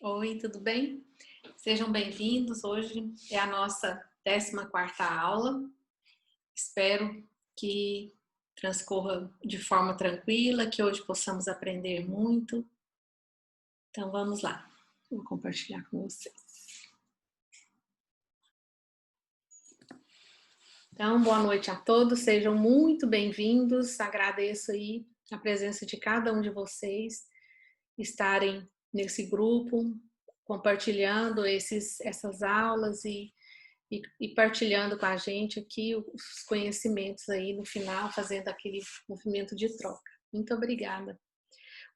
Oi, tudo bem? Sejam bem-vindos. Hoje é a nossa 14ª aula. Espero que transcorra de forma tranquila, que hoje possamos aprender muito. Então vamos lá. Vou compartilhar com vocês. Então, boa noite a todos, sejam muito bem-vindos. Agradeço aí a presença de cada um de vocês estarem nesse grupo, compartilhando essas aulas e partilhando com a gente aqui os conhecimentos aí no final, fazendo aquele movimento de troca. Muito obrigada.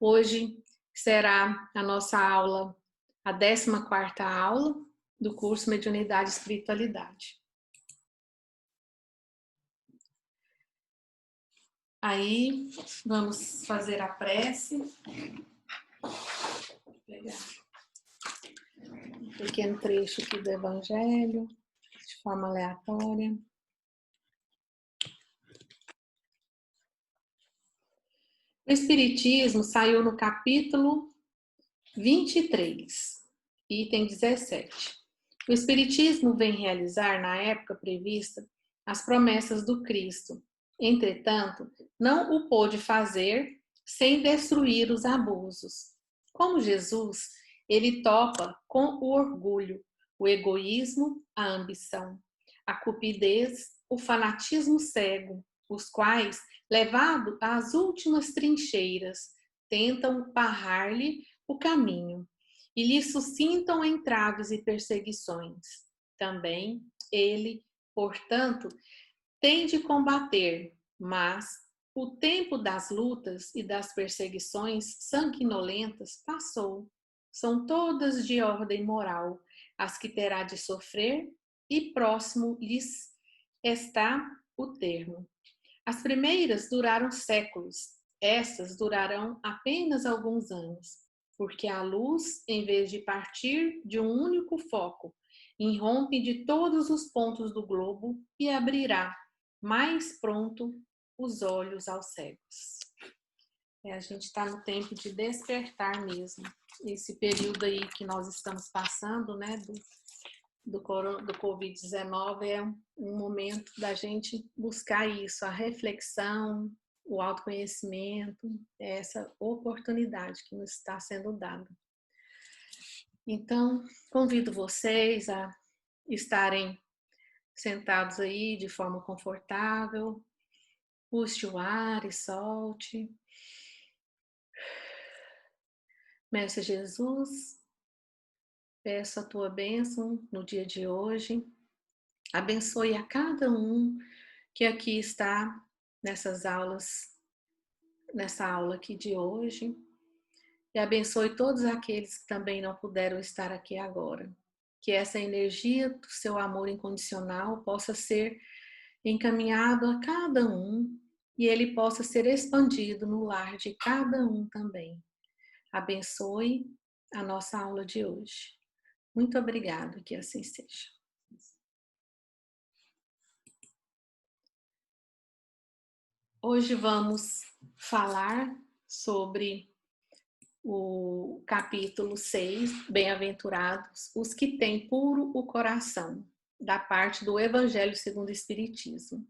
Hoje será a nossa aula, a 14ª aula do curso Mediunidade e Espiritualidade. Aí, vamos fazer a prece. Vou pegar um pequeno trecho aqui do Evangelho, de forma aleatória. O Espiritismo saiu no capítulo 23, item 17. O Espiritismo vem realizar, na época prevista, as promessas do Cristo. Entretanto, não o pôde fazer sem destruir os abusos. Como Jesus, ele topa com o orgulho, o egoísmo, a ambição, a cupidez, o fanatismo cego, os quais, levado às últimas trincheiras, tentam barrar-lhe o caminho e lhe suscitam entraves e perseguições. Também ele, portanto, tem de combater, mas o tempo das lutas e das perseguições sanguinolentas passou. São todas de ordem moral, as que terá de sofrer, e próximo lhes está o termo. As primeiras duraram séculos, essas durarão apenas alguns anos, porque a luz, em vez de partir de um único foco, irrompe de todos os pontos do globo e abrirá mais pronto os olhos aos cegos. A gente está no tempo de despertar mesmo. Esse período aí que nós estamos passando, né, do Covid-19 é um momento da gente buscar isso, a reflexão, o autoconhecimento, essa oportunidade que nos está sendo dada. Então, convido vocês a estarem sentados aí de forma confortável, puxe o ar e solte. Mestre Jesus, peço a tua bênção no dia de hoje. Abençoe a cada um que aqui está nessas aulas, nessa aula aqui de hoje. E abençoe todos aqueles que também não puderam estar aqui agora. Que essa energia do seu amor incondicional possa ser encaminhado a cada um e ele possa ser expandido no lar de cada um também. Abençoe a nossa aula de hoje. Muito obrigada, que assim seja. Hoje vamos falar sobre o capítulo 6, Bem-aventurados os que têm puro o coração, da parte do Evangelho segundo o Espiritismo.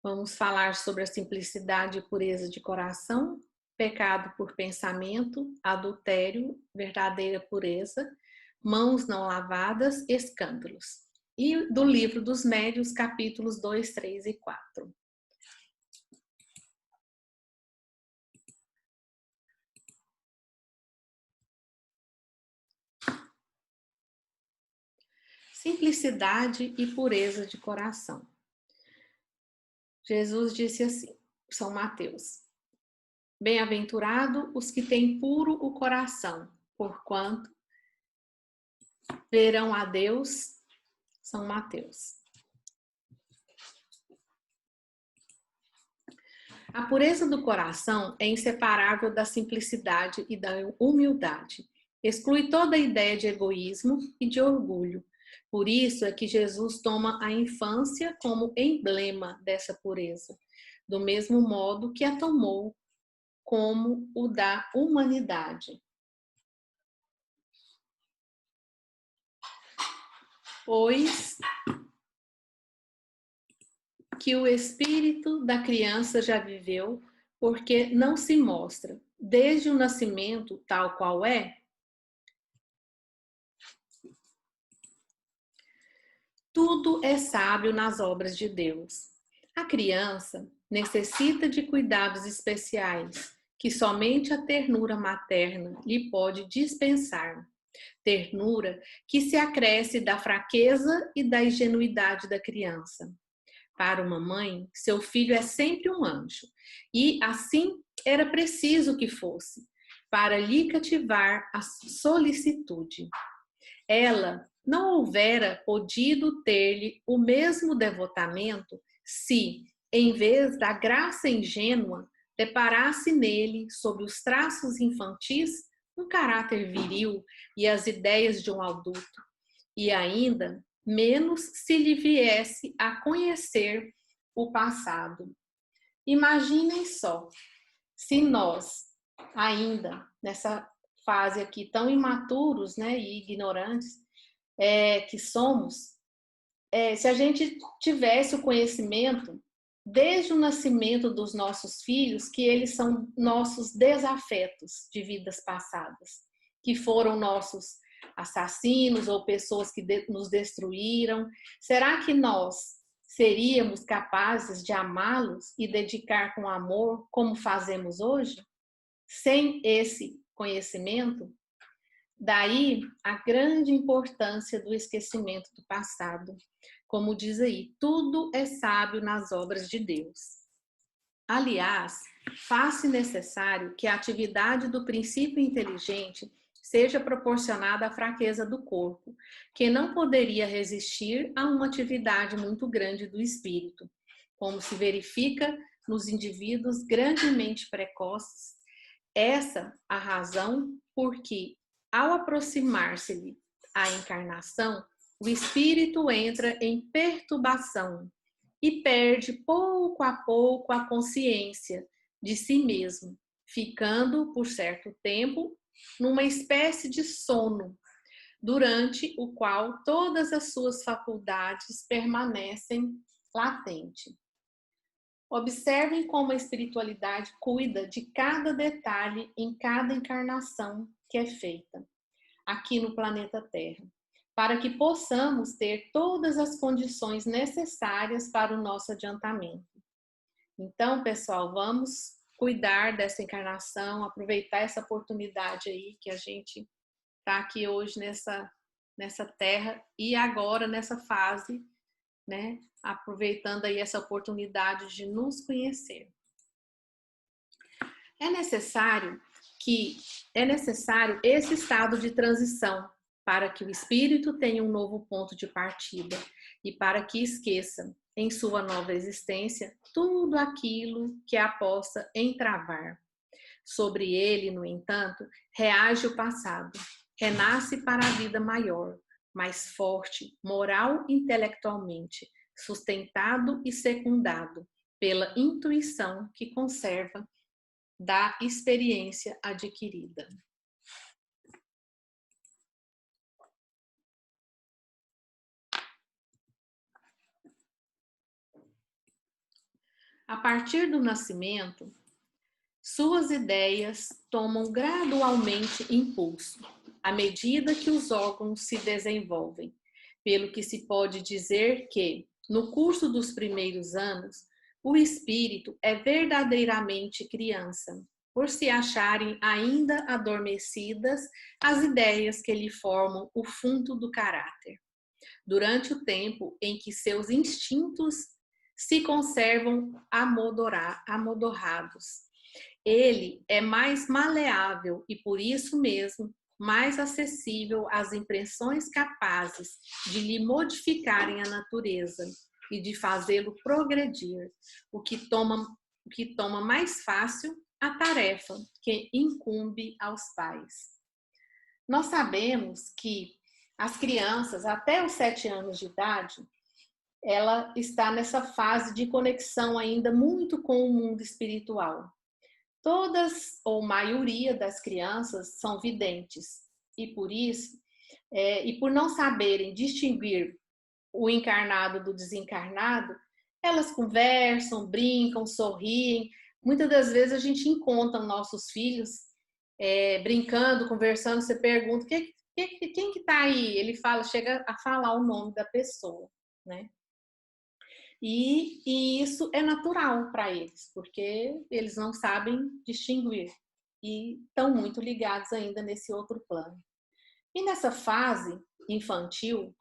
Vamos falar sobre a simplicidade e pureza de coração, pecado por pensamento, adultério, verdadeira pureza, mãos não lavadas, escândalos. E do livro dos Médiuns, capítulos 2, 3 e 4. Simplicidade e pureza de coração. Jesus disse assim, São Mateus: Bem-aventurado os que têm puro o coração, porquanto verão a Deus. São Mateus. A pureza do coração é inseparável da simplicidade e da humildade. Exclui toda a ideia de egoísmo e de orgulho. Por isso é que Jesus toma a infância como emblema dessa pureza, do mesmo modo que a tomou como o da humanidade. pois que o espírito da criança já viveu, porque não se mostra, desde o nascimento, tal qual é? Tudo é sábio nas obras de Deus. A criança necessita de cuidados especiais, que somente a ternura materna lhe pode dispensar. Ternura que se acresce da fraqueza e da ingenuidade da criança. Para uma mãe, seu filho é sempre um anjo, e assim era preciso que fosse, para lhe cativar a solicitude. Ela não houvera podido ter-lhe o mesmo devotamento se, em vez da graça ingênua, deparasse nele, sob os traços infantis, um caráter viril e as ideias de um adulto, e ainda menos se lhe viesse a conhecer o passado. Imaginem só, se nós, ainda nessa fase aqui, tão imaturos, né, e ignorantes que somos, se a gente tivesse o conhecimento desde o nascimento dos nossos filhos, que eles são nossos desafetos de vidas passadas, que foram nossos assassinos ou pessoas que nos destruíram, será que nós seríamos capazes de amá-los e dedicar com amor como fazemos hoje? Sem esse conhecimento? Daí a grande importância do esquecimento do passado. Como diz aí, tudo é sábio nas obras de Deus. Aliás, faz-se necessário que a atividade do princípio inteligente seja proporcionada à fraqueza do corpo, que não poderia resistir a uma atividade muito grande do espírito, como se verifica nos indivíduos grandemente precoces. Essa a razão por que, ao aproximar-se-lhe a encarnação, o espírito entra em perturbação e perde pouco a pouco a consciência de si mesmo, ficando por certo tempo numa espécie de sono, durante o qual todas as suas faculdades permanecem latentes. Observem como a espiritualidade cuida de cada detalhe em cada encarnação que é feita aqui no planeta Terra, para que possamos ter todas as condições necessárias para o nosso adiantamento. Então, pessoal, vamos cuidar dessa encarnação, aproveitar essa oportunidade aí que a gente está aqui hoje nessa Terra e agora nessa fase, né? Aproveitando aí essa oportunidade de nos conhecer. É necessário esse estado de transição para que o espírito tenha um novo ponto de partida e para que esqueça em sua nova existência tudo aquilo que a possa entravar. Sobre ele, no entanto, reage o passado, renasce para a vida maior, mais forte, moral e intelectualmente, sustentado e secundado pela intuição que conserva da experiência adquirida. A partir do nascimento, suas ideias tomam gradualmente impulso, à medida que os órgãos se desenvolvem, pelo que se pode dizer que, no curso dos primeiros anos, o espírito é verdadeiramente criança, por se acharem ainda adormecidas as ideias que lhe formam o fundo do caráter. Durante o tempo em que seus instintos se conservam amodorrados, ele é mais maleável e, por isso mesmo, mais acessível às impressões capazes de lhe modificarem a natureza e de fazê-lo progredir, o que toma mais fácil a tarefa que incumbe aos pais. Nós sabemos que as crianças, até os 7 anos de idade, ela está nessa fase de conexão ainda muito com o mundo espiritual. Todas ou maioria das crianças são videntes e por isso e por não saberem distinguir o encarnado do desencarnado, elas conversam, brincam, sorriem. Muitas das vezes a gente encontra nossos filhos brincando, conversando, você pergunta, quem que tá aí? Ele chega a falar o nome da pessoa, né? E isso é natural para eles, porque eles não sabem distinguir e estão muito ligados ainda nesse outro plano. E nessa fase infantil,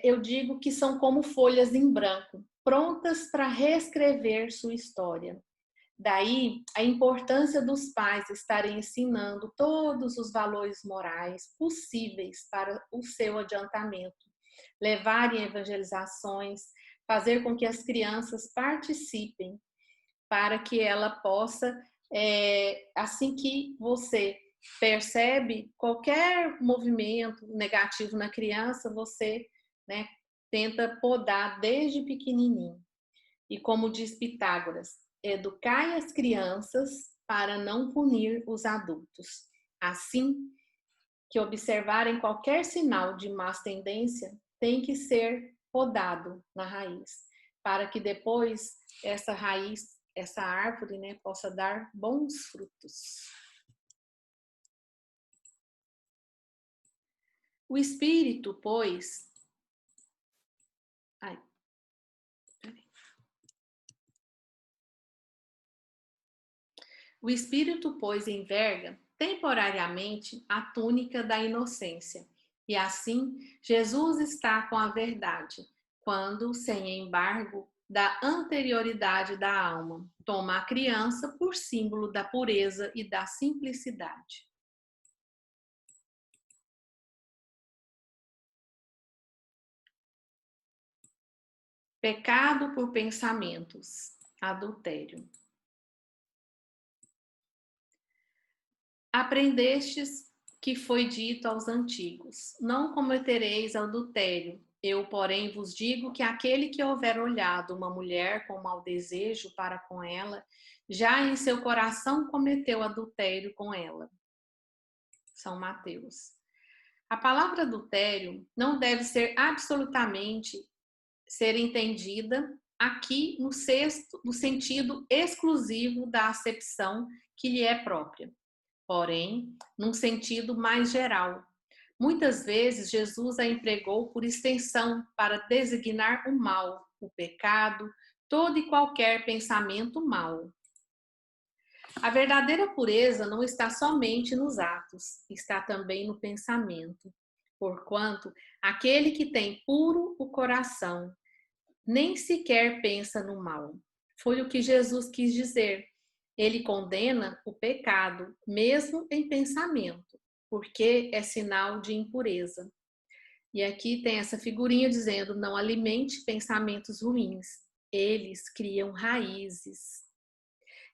eu digo que são como folhas em branco, prontas para reescrever sua história. Daí a importância dos pais estarem ensinando todos os valores morais possíveis para o seu adiantamento, levarem evangelizações, fazer com que as crianças participem, para que ela possa, assim que você percebe qualquer movimento negativo na criança, você, né, tenta podar desde pequenininho. E como diz Pitágoras, educai as crianças para não punir os adultos. Assim que observarem qualquer sinal de más tendência, tem que ser podado na raiz, para que depois essa raiz, essa árvore, né, possa dar bons frutos. O espírito, pois, o espírito, pois, enverga temporariamente a túnica da inocência. E assim, Jesus está com a verdade, quando, sem embargo da anterioridade da alma, toma a criança por símbolo da pureza e da simplicidade. Pecado por pensamentos, adultério. Aprendestes que foi dito aos antigos: não cometereis adultério. Eu, porém, vos digo que aquele que houver olhado uma mulher com mau desejo para com ela, já em seu coração cometeu adultério com ela. São Mateus. A palavra adultério não deve ser absolutamente ser entendida aqui no sentido exclusivo da acepção que lhe é própria, porém, num sentido mais geral. Muitas vezes Jesus a empregou por extensão para designar o mal, o pecado, todo e qualquer pensamento mau. A verdadeira pureza não está somente nos atos, está também no pensamento. Porquanto aquele que tem puro o coração nem sequer pensa no mal. Foi o que Jesus quis dizer. Ele condena o pecado, mesmo em pensamento, porque é sinal de impureza. E aqui tem essa figurinha dizendo: não alimente pensamentos ruins, eles criam raízes.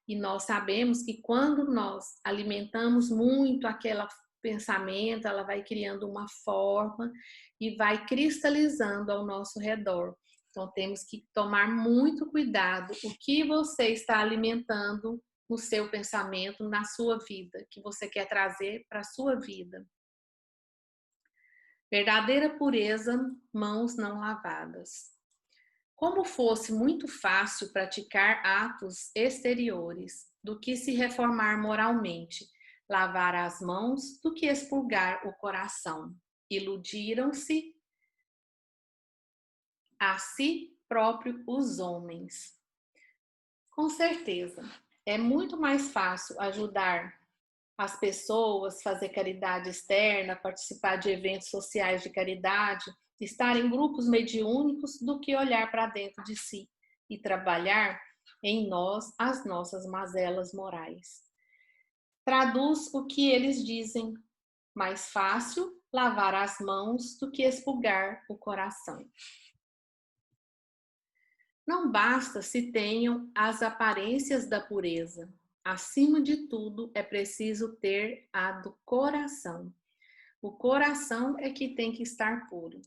E nós sabemos que quando nós alimentamos muito aquele pensamento, ela vai criando uma forma e vai cristalizando ao nosso redor. Então temos que tomar muito cuidado o que você está alimentando no seu pensamento, na sua vida, que você quer trazer para a sua vida. Verdadeira pureza, mãos não lavadas. Como fosse muito fácil praticar atos exteriores do que se reformar moralmente, lavar as mãos do que expurgar o coração. Iludiram-se a si próprio os homens. Com certeza, é muito mais fácil ajudar as pessoas, fazer caridade externa, participar de eventos sociais de caridade, estar em grupos mediúnicos, do que olhar para dentro de si e trabalhar em nós as nossas mazelas morais. Traduz o que eles dizem: mais fácil lavar as mãos do que expurgar o coração. Não basta se tenham as aparências da pureza. Acima de tudo, é preciso ter a do coração. O coração é que tem que estar puro.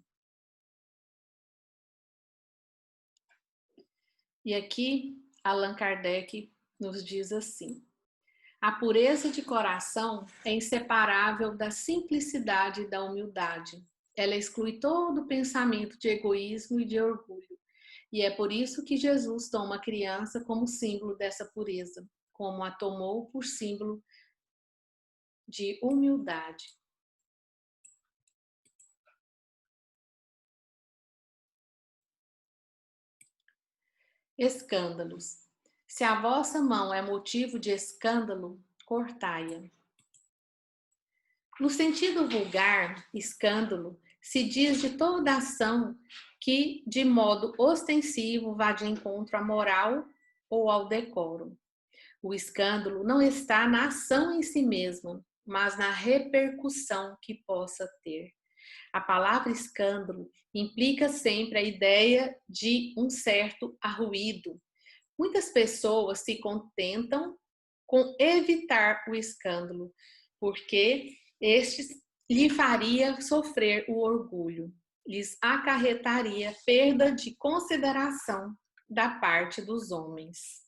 E aqui, Allan Kardec nos diz assim: A pureza de coração é inseparável da simplicidade e da humildade. Ela exclui todo pensamento de egoísmo e de orgulho. E é por isso que Jesus toma a criança como símbolo dessa pureza, como a tomou por símbolo de humildade. Escândalos. Se a vossa mão é motivo de escândalo, cortai-a. No sentido vulgar, escândalo se diz de toda ação que, de modo ostensivo, vá de encontro à moral ou ao decoro. O escândalo não está na ação em si mesma, mas na repercussão que possa ter. A palavra escândalo implica sempre a ideia de um certo arruído. Muitas pessoas se contentam com evitar o escândalo, porque este lhe faria sofrer o orgulho, lhes acarretaria perda de consideração da parte dos homens.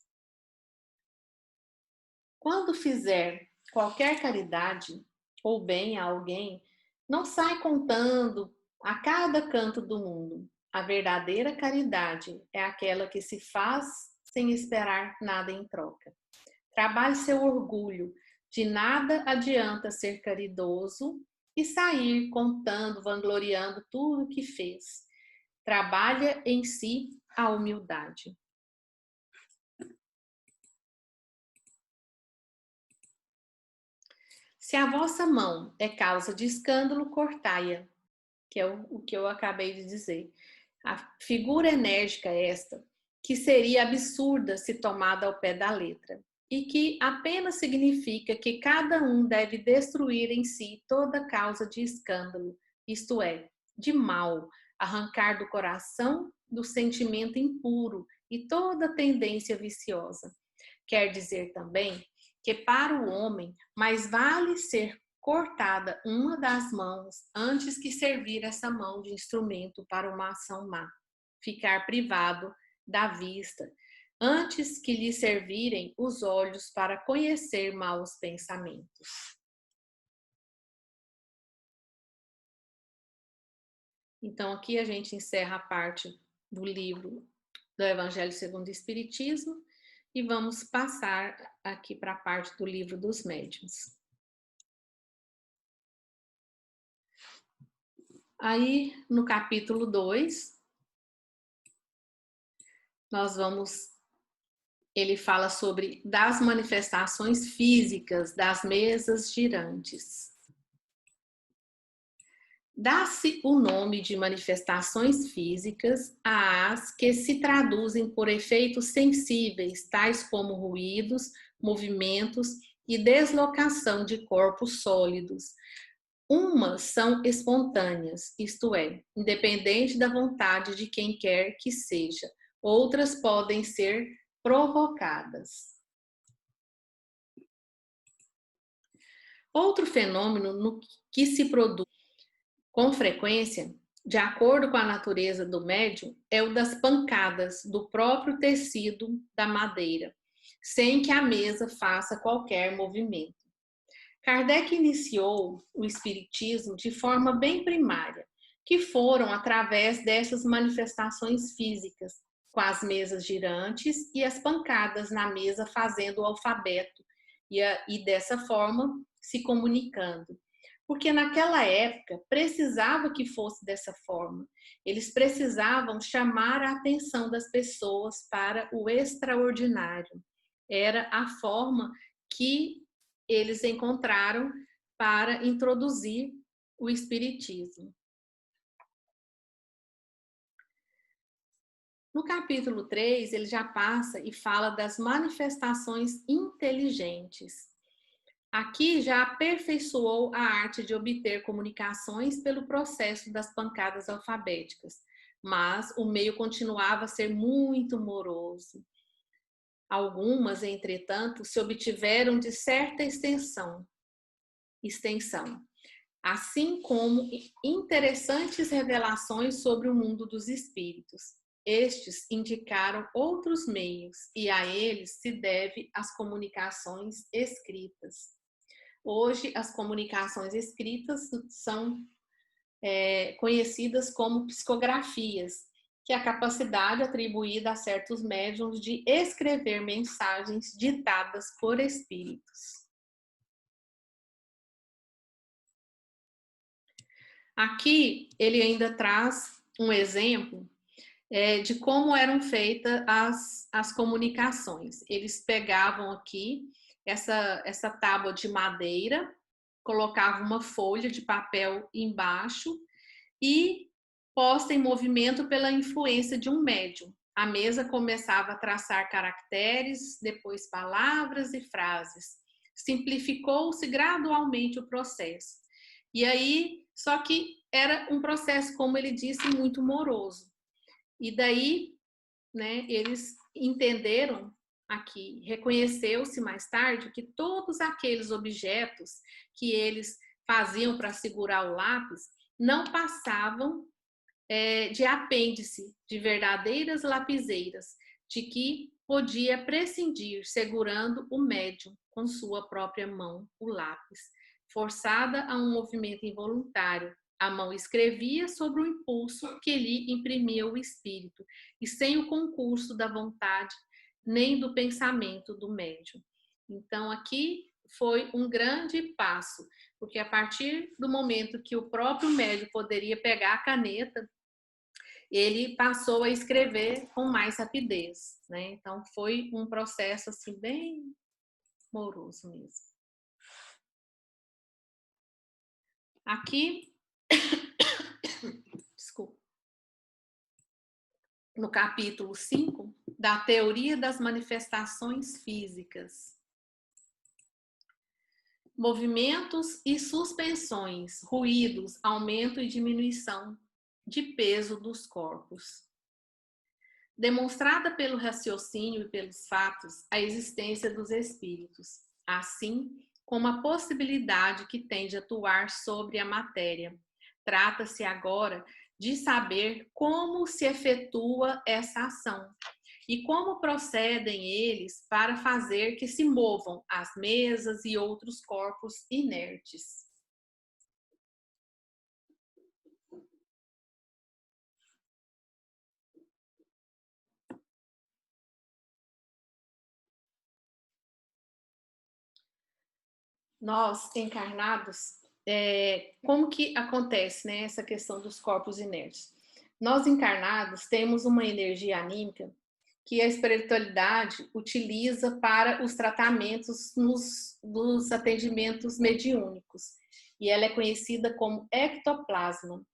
Quando fizer qualquer caridade ou bem a alguém, não sai contando a cada canto do mundo. A verdadeira caridade é aquela que se faz sem esperar nada em troca. Trabalhe seu orgulho. De nada adianta ser caridoso e sair contando, vangloriando tudo o que fez. Trabalha em si a humildade. Se a vossa mão é causa de escândalo, cortai-a, que é o que eu acabei de dizer. A figura enérgica esta, que seria absurda se tomada ao pé da letra, e que apenas significa que cada um deve destruir em si toda causa de escândalo, isto é, de mal, arrancar do coração do sentimento impuro e toda tendência viciosa. Quer dizer também que para o homem mais vale ser cortada uma das mãos antes que servir essa mão de instrumento para uma ação má, ficar privado da vista, antes que lhe servirem os olhos para conhecer maus pensamentos. Então, aqui a gente encerra a parte do livro do Evangelho segundo o Espiritismo e vamos passar aqui para a parte do livro dos médiuns. Aí, no capítulo 2, ele fala sobre das manifestações físicas das mesas girantes. Dá-se o nome de manifestações físicas às que se traduzem por efeitos sensíveis, tais como ruídos, movimentos e deslocação de corpos sólidos. Umas são espontâneas, isto é, independente da vontade de quem quer que seja. Outras podem ser provocadas. Outro fenômeno no que se produz com frequência, de acordo com a natureza do médium, é o das pancadas do próprio tecido da madeira, sem que a mesa faça qualquer movimento. Kardec iniciou o espiritismo de forma bem primária, que foram através dessas manifestações físicas, com as mesas girantes e as pancadas na mesa fazendo o alfabeto e dessa forma se comunicando. Porque naquela época precisava que fosse dessa forma. Eles precisavam chamar a atenção das pessoas para o extraordinário. Era a forma que eles encontraram para introduzir o espiritismo. No capítulo 3, ele já passa e fala das manifestações inteligentes. Aqui já aperfeiçoou a arte de obter comunicações pelo processo das pancadas alfabéticas, mas o meio continuava a ser muito moroso. Algumas, entretanto, se obtiveram de certa extensão, assim como interessantes revelações sobre o mundo dos espíritos. estes indicaram outros meios e a eles se deve as comunicações escritas. Hoje, as comunicações escritas são conhecidas como psicografias, que é a capacidade atribuída a certos médiuns de escrever mensagens ditadas por espíritos. Aqui, ele ainda traz um exemplo de como eram feitas as comunicações. Eles pegavam aqui essa tábua de madeira, colocavam uma folha de papel embaixo e posta em movimento pela influência de um médium. A mesa começava a traçar caracteres, depois palavras e frases. Simplificou-se gradualmente o processo. E aí, só que era um processo, como ele disse, muito moroso. E daí, né, eles entenderam aqui, reconheceu-se mais tarde que todos aqueles objetos que eles faziam para segurar o lápis não passavam de apêndice de verdadeiras lapiseiras, de que podia prescindir segurando o médium com sua própria mão, o lápis, forçada a um movimento involuntário. A mão escrevia sobre o impulso que lhe imprimia o espírito, e sem o concurso da vontade nem do pensamento do médium. Então, aqui foi um grande passo, porque a partir do momento que o próprio médium poderia pegar a caneta, ele passou a escrever com mais rapidez, né? Então, foi um processo, assim, bem moroso mesmo. Aqui, desculpa, no capítulo 5, da teoria das manifestações físicas. Movimentos e suspensões, ruídos, aumento e diminuição de peso dos corpos. Demonstrada pelo raciocínio e pelos fatos a existência dos espíritos, assim como a possibilidade que tem de atuar sobre a matéria. Trata-se agora de saber como se efetua essa ação e como procedem eles para fazer que se movam as mesas e outros corpos inertes. Nós, encarnados, como que acontece, né, essa questão dos corpos inertes? Nós, encarnados, temos uma energia anímica que a espiritualidade utiliza para os tratamentos nos atendimentos mediúnicos. E ela é conhecida como ectoplasma,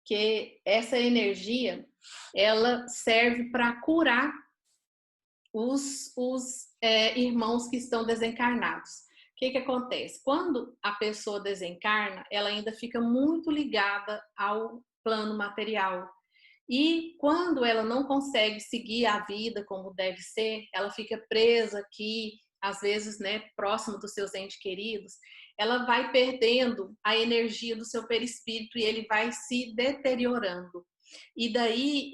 que essa energia, ela serve para curar os irmãos que estão desencarnados. O que acontece? Quando a pessoa desencarna, ela ainda fica muito ligada ao plano material. E quando ela não consegue seguir a vida como deve ser, ela fica presa aqui, às vezes, né, próximo dos seus entes queridos, ela vai perdendo a energia do seu perispírito e ele vai se deteriorando. E daí,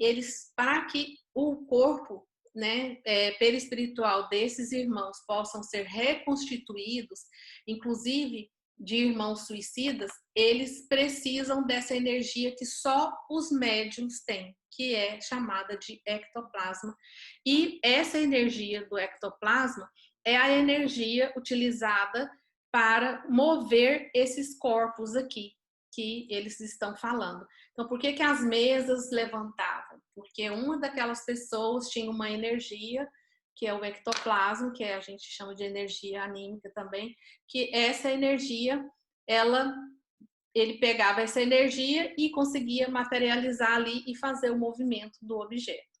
para que o corpo, né, perispiritual desses irmãos possam ser reconstituídos, inclusive de irmãos suicidas, eles precisam dessa energia que só os médiums têm, que é chamada de ectoplasma. E essa energia do ectoplasma é a energia utilizada para mover esses corpos aqui, que eles estão falando. Então, por que as mesas levantavam? Porque uma daquelas pessoas tinha uma energia, que é o ectoplasma, que a gente chama de energia anímica também, que essa energia, ele pegava essa energia e conseguia materializar ali e fazer o movimento do objeto.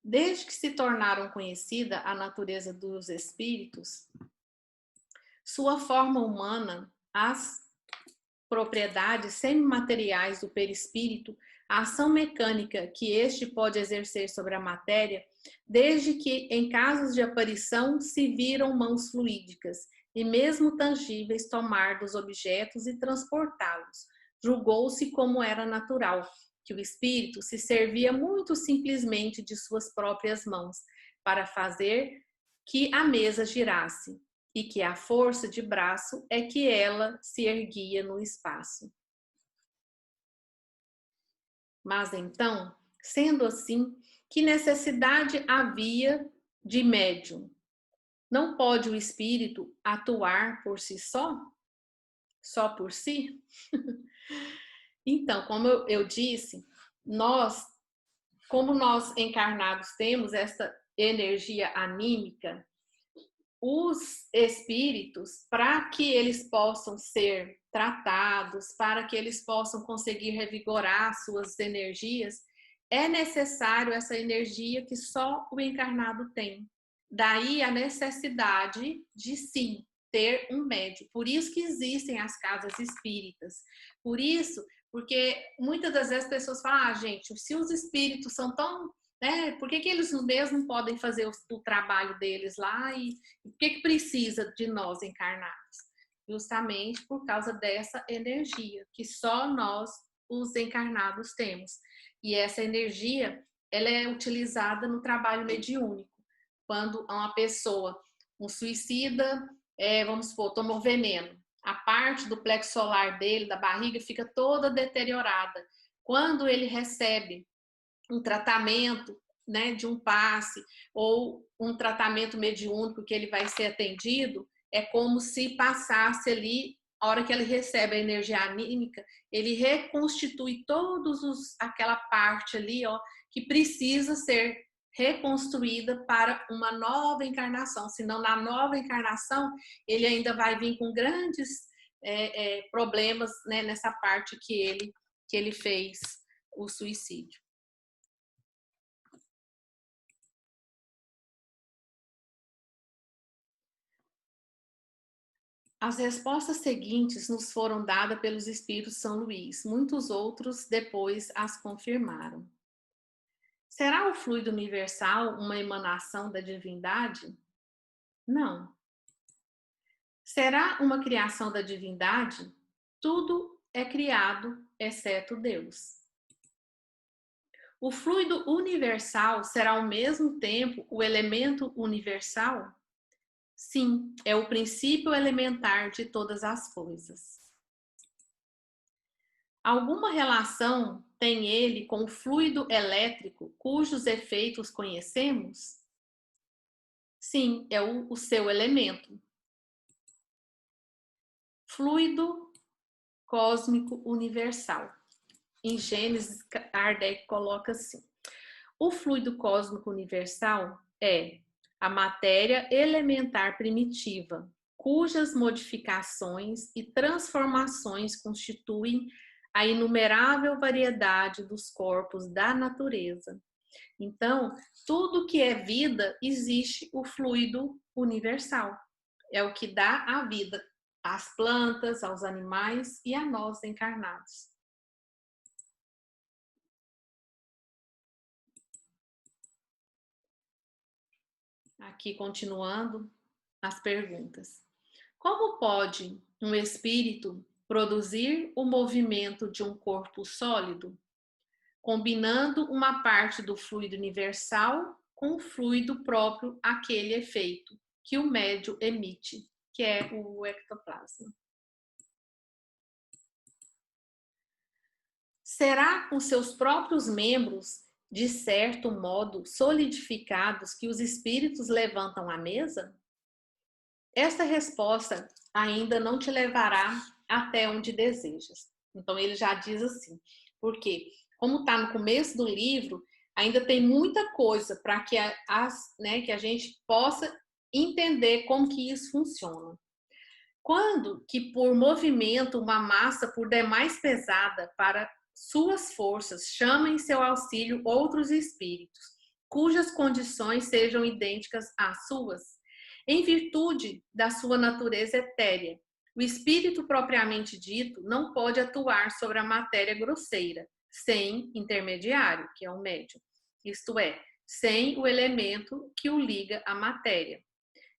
Desde que se tornaram conhecida a natureza dos espíritos, sua forma humana, as propriedades semimateriais do perispírito, a ação mecânica que este pode exercer sobre a matéria, desde que, em casos de aparição, se viram mãos fluídicas e mesmo tangíveis tomar dos objetos e transportá-los. Julgou-se como era natural, que o espírito se servia muito simplesmente de suas próprias mãos para fazer que a mesa girasse, e que a força de braço é que ela se erguia no espaço. Mas então, sendo assim, que necessidade havia de médium? Não pode o espírito atuar por si só? Só por si? Então, como eu disse, como nós encarnados temos essa energia anímica, os espíritos, para que eles possam ser tratados, para que eles possam conseguir revigorar suas energias, é necessário essa energia que só o encarnado tem. Daí a necessidade de sim ter um médium. Por isso que existem as casas espíritas. Por isso, porque muitas das vezes as pessoas falam, gente, se os espíritos são tão, por que eles mesmos não podem fazer o trabalho deles lá e por que precisa de nós encarnados? Justamente por causa dessa energia que só nós, os encarnados, temos. E essa energia, ela é utilizada no trabalho mediúnico. Quando uma pessoa, um suicida, vamos supor, tomou veneno, a parte do plexo solar dele, da barriga, fica toda deteriorada. Quando ele recebe um tratamento, de um passe ou um tratamento mediúnico que ele vai ser atendido, é como se passasse ali, a hora que ele recebe a energia anímica, ele reconstitui aquela parte ali, que precisa ser reconstruída para uma nova encarnação. Senão, na nova encarnação, ele ainda vai vir com grandes problemas, nessa parte que ele fez o suicídio. As respostas seguintes nos foram dadas pelos Espíritos São Luís. Muitos outros depois as confirmaram. Será o fluido universal uma emanação da divindade? Não. Será uma criação da divindade? Tudo é criado, exceto Deus. O fluido universal será ao mesmo tempo o elemento universal? Sim, é o princípio elementar de todas as coisas. Alguma relação tem ele com o fluido elétrico, cujos efeitos conhecemos? Sim, é o seu elemento. Fluido cósmico universal. Em Gênesis, Kardec coloca assim: o fluido cósmico universal é a matéria elementar primitiva, cujas modificações e transformações constituem a inumerável variedade dos corpos da natureza. Então, tudo que é vida, existe o fluido universal. É o que dá a vida às plantas, aos animais e a nós encarnados. Aqui, continuando as perguntas. Como pode um espírito produzir o movimento de um corpo sólido, combinando uma parte do fluido universal com o fluido próprio àquele efeito que o médium emite, que é o ectoplasma? Será com seus próprios membros, de certo modo, solidificados, que os espíritos levantam a mesa? Esta resposta ainda não te levará até onde desejas. Então, ele já diz assim, porque, como está no começo do livro, ainda tem muita coisa para que que a gente possa entender como que isso funciona. Quando que por movimento uma massa por demais pesada para suas forças chama em seu auxílio outros espíritos, cujas condições sejam idênticas às suas, em virtude da sua natureza etérea, o espírito propriamente dito não pode atuar sobre a matéria grosseira, sem intermediário, que é o médium, isto é, sem o elemento que o liga à matéria.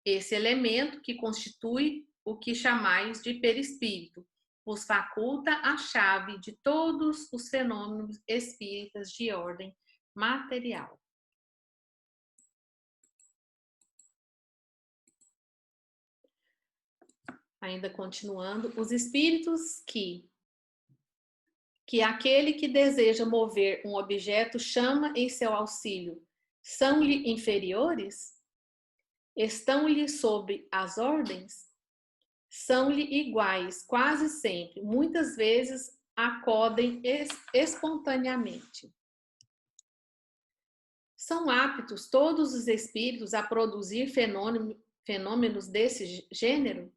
Esse elemento que constitui o que chamais de perispírito vos faculta a chave de todos os fenômenos espíritas de ordem material. Ainda continuando, os espíritos que aquele que deseja mover um objeto chama em seu auxílio, são-lhe inferiores? Estão-lhe sob as ordens? São-lhe iguais, quase sempre, muitas vezes acodem espontaneamente. São aptos todos os espíritos a produzir fenômenos desse gênero?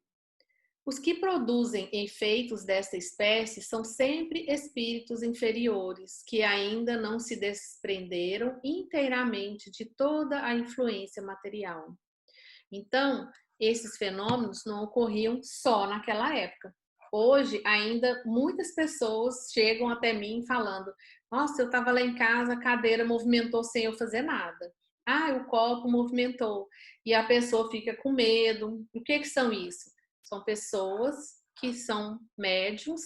Os que produzem efeitos desta espécie são sempre espíritos inferiores, que ainda não se desprenderam inteiramente de toda a influência material. Então, esses fenômenos não ocorriam só naquela época. Hoje, ainda muitas pessoas chegam até mim falando: nossa, eu estava lá em casa, a cadeira movimentou sem eu fazer nada. Ah, o copo movimentou. E a pessoa fica com medo. O que são isso? São pessoas que são médiums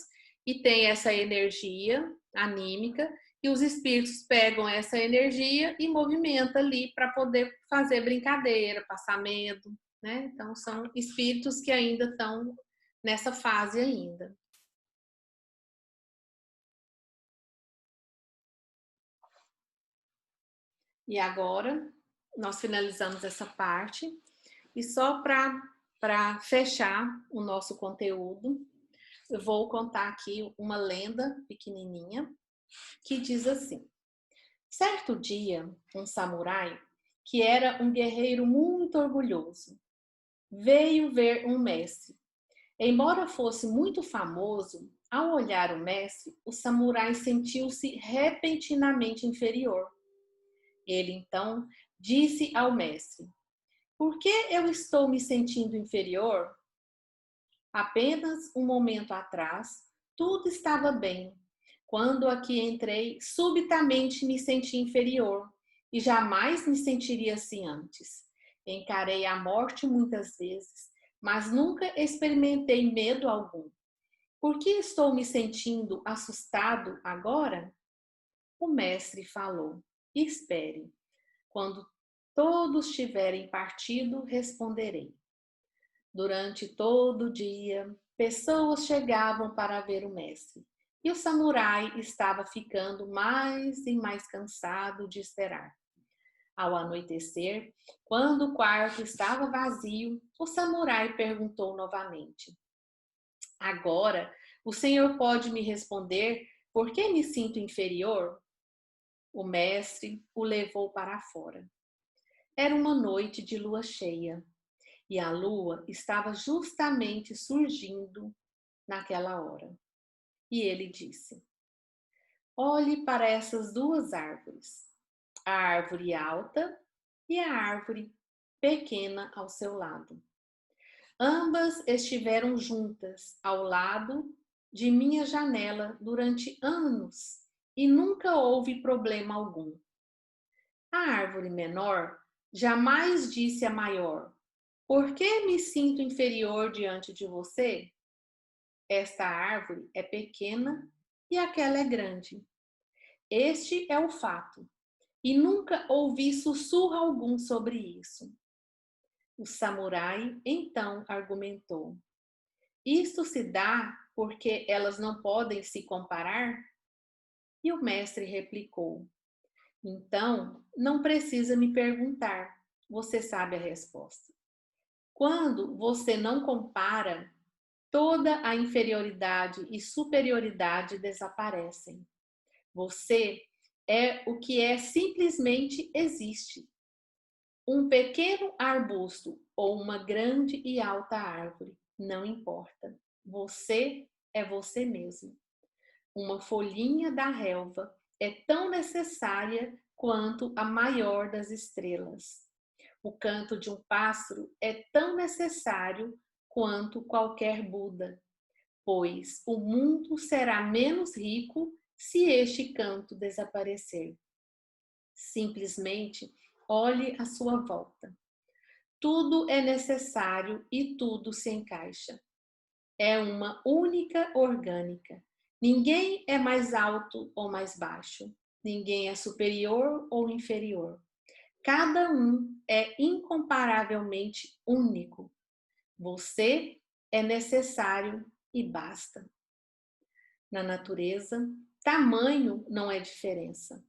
e têm essa energia anímica, e os espíritos pegam essa energia e movimentam ali para poder fazer brincadeira, passar medo, né? Então, são espíritos que ainda estão nessa fase ainda. E agora, nós finalizamos essa parte, e só para fechar o nosso conteúdo, eu vou contar aqui uma lenda pequenininha, que diz assim: certo dia, um samurai, que era um guerreiro muito orgulhoso, veio ver um mestre. Embora fosse muito famoso, ao olhar o mestre, o samurai sentiu-se repentinamente inferior. Ele então disse ao mestre: por que eu estou me sentindo inferior? Apenas um momento atrás, tudo estava bem. Quando aqui entrei, subitamente me senti inferior e jamais me sentiria assim antes. Encarei a morte muitas vezes, mas nunca experimentei medo algum. Por que estou me sentindo assustado agora? O mestre falou: espere. Quando todos tiverem partido, responderei. Durante todo o dia, pessoas chegavam para ver o mestre, e o samurai estava ficando mais e mais cansado de esperar. Ao anoitecer, quando o quarto estava vazio, o samurai perguntou novamente: agora, o senhor pode me responder por que me sinto inferior? O mestre o levou para fora. Era uma noite de lua cheia, e a lua estava justamente surgindo naquela hora. E ele disse: olhe para essas duas árvores, a árvore alta e a árvore pequena ao seu lado. Ambas estiveram juntas ao lado de minha janela durante anos e nunca houve problema algum. A árvore menor jamais disse à maior: por que me sinto inferior diante de você? Esta árvore é pequena e aquela é grande. Este é o fato, e nunca ouvi sussurro algum sobre isso. O samurai então argumentou: isto se dá porque elas não podem se comparar? E o mestre replicou: então, não precisa me perguntar, você sabe a resposta. Quando você não compara, toda a inferioridade e superioridade desaparecem. Você é o que é, simplesmente existe. Um pequeno arbusto ou uma grande e alta árvore, não importa. Você é você mesmo. Uma folhinha da relva é tão necessária quanto a maior das estrelas. O canto de um pássaro é tão necessário quanto qualquer Buda, pois o mundo será menos rico se este canto desaparecer. Simplesmente olhe à sua volta. Tudo é necessário e tudo se encaixa. É uma única orgânica. Ninguém é mais alto ou mais baixo. Ninguém é superior ou inferior. Cada um é incomparavelmente único. Você é necessário e basta. Na natureza, tamanho não é diferença.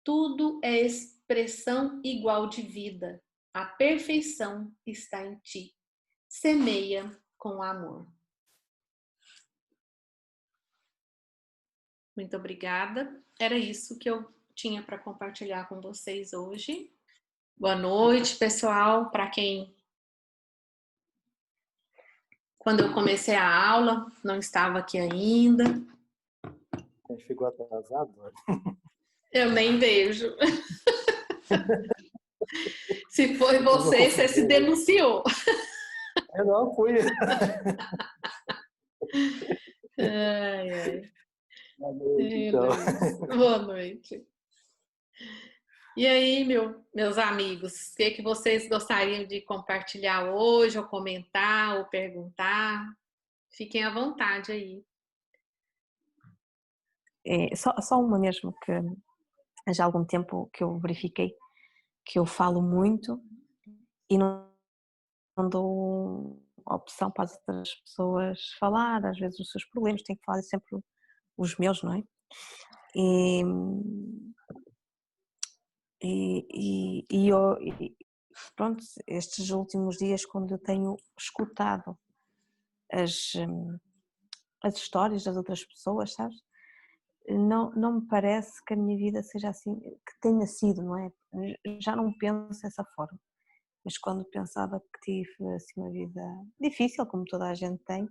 Tudo é expressão igual de vida. A perfeição está em ti. Semeia com amor. Muito obrigada. Era isso que eu tinha para compartilhar com vocês hoje. Boa noite, pessoal. Para quem, quando eu comecei a aula, não estava aqui ainda. A gente ficou atrasado? Eu nem vejo. Se foi você, você se denunciou. Eu não fui. Ai, ai. Boa noite, então. Boa noite. E aí, meus amigos, o que vocês gostariam de compartilhar hoje, ou comentar, ou perguntar? Fiquem à vontade aí. Só uma mesmo que já há algum tempo que eu verifiquei que eu falo muito e não dou opção para as outras pessoas falar, às vezes os seus problemas, tenho que falar sempre os meus, não é? Pronto, estes últimos dias, quando eu tenho escutado as histórias das outras pessoas, sabes? Não me parece que a minha vida seja assim, que tenha sido, não é? Já não penso dessa forma, mas quando pensava que tive assim uma vida difícil, como toda a gente tem,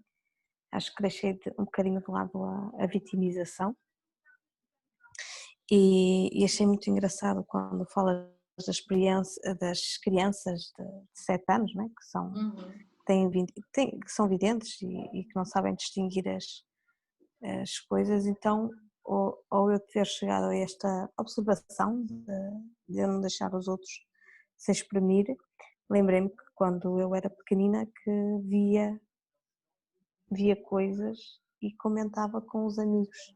acho que deixei um bocadinho de lado a vitimização e achei muito engraçado quando falas da experiência das crianças de 7 anos, não é? Que são, que são videntes e que não sabem distinguir as coisas, então ou eu ter chegado a esta observação de eu não deixar os outros se exprimir, lembrei-me que quando eu era pequenina que via coisas e comentava com os amigos